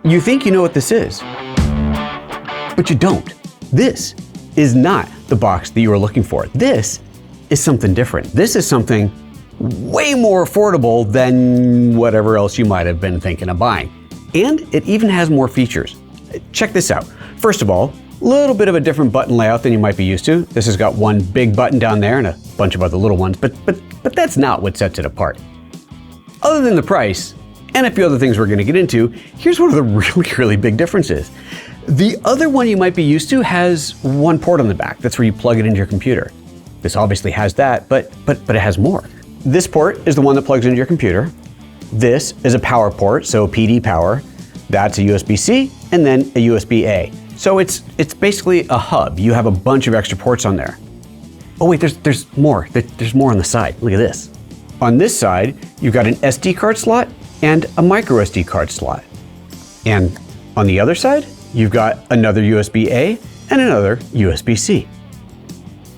You think you know what this is, but you don't. This is not the box that you were looking for. This is something different. This is something way more affordable than whatever else you might have been thinking of buying. And it even has more features. Check this out. First of all, a little bit of a different button layout than you might be used to. This has got one big button down there and a bunch of other little ones, but that's not what sets it apart. Other than the price, and a few other things we're gonna get into, here's one of the really big differences. The other one you might be used to has one port on the back. That's where you plug it into your computer. This obviously has that, but it has more. This port is the one that plugs into your computer. This is a power port, so PD power. That's a USB-C and then a USB-A. So it's basically a hub. You have a bunch of extra ports on there. Oh wait, there's more. There's more on the side. Look at this. On this side, you've got an SD card slot and a micro SD card slot. And on the other side, you've got another USB-A and another USB-C.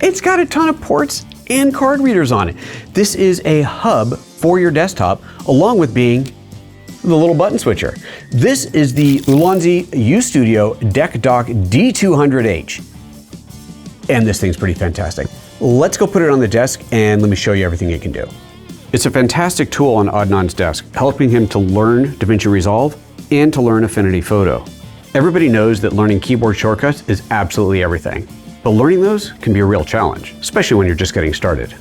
It's got a ton of ports and card readers on it. This is a hub for your desktop, along with being the little button switcher. This is the Ulanzi Deck Dock D200H. And this thing's pretty fantastic. Let's go put it on the desk and let me show you everything it can do. It's a fantastic tool on Adnan's desk, helping him to learn DaVinci Resolve and to learn Affinity Photo. Everybody knows that learning keyboard shortcuts is absolutely everything, but learning those can be a real challenge, especially when you're just getting started.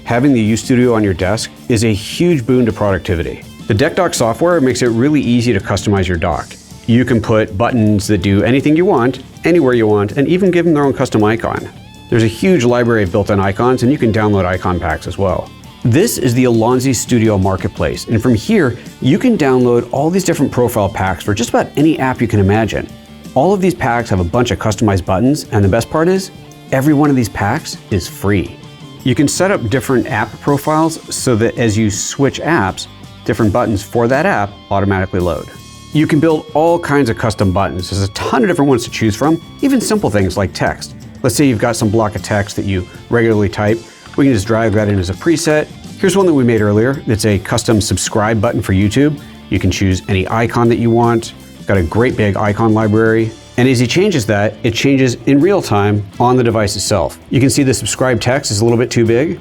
Having the UStudio on your desk is a huge boon to productivity. The Deck Dock software makes it really easy to customize your dock. You can put buttons that do anything you want, anywhere you want, and even give them their own custom icon. There's a huge library of built-in icons, and you can download icon packs as well. This is the Ulanzi Studio Marketplace, and from here, you can download all these different profile packs for just about any app you can imagine. All of these packs have a bunch of customized buttons, and the best part is, every one of these packs is free. You can set up different app profiles so that as you switch apps, different buttons for that app automatically load. You can build all kinds of custom buttons. There's a ton of different ones to choose from, even simple things like text. Let's say you've got some block of text that you regularly type. We can just drag that in as a preset. Here's one that we made earlier. It's a custom subscribe button for YouTube. You can choose any icon that you want. Got a great big icon library. And as he changes that, it changes in real time on the device itself. You can see the subscribe text is a little bit too big.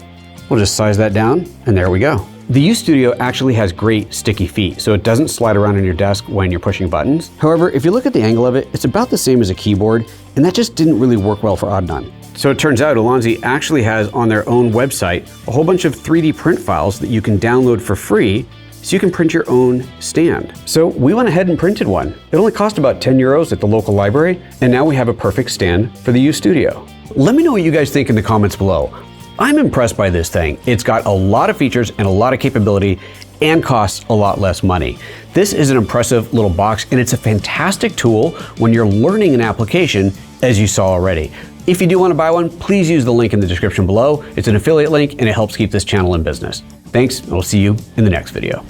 We'll just size that down, and there we go. The UStudio actually has great sticky feet, so it doesn't slide around on your desk when you're pushing buttons. However, if you look at the angle of it, it's about the same as a keyboard, and that just didn't really work well for Adnan. So it turns out Ulanzi actually has on their own website a whole bunch of 3D print files that you can download for free, so you can print your own stand. So we went ahead and printed one. It only cost about 10 euros at the local library, and now we have a perfect stand for the UStudio. Let me know what you guys think in the comments below. I'm impressed by this thing. It's got a lot of features and a lot of capability and costs a lot less money. This is an impressive little box, and it's a fantastic tool when you're learning an application, as you saw already. If you do want to buy one, please use the link in the description below. It's an affiliate link and it helps keep this channel in business. Thanks, and we'll see you in the next video.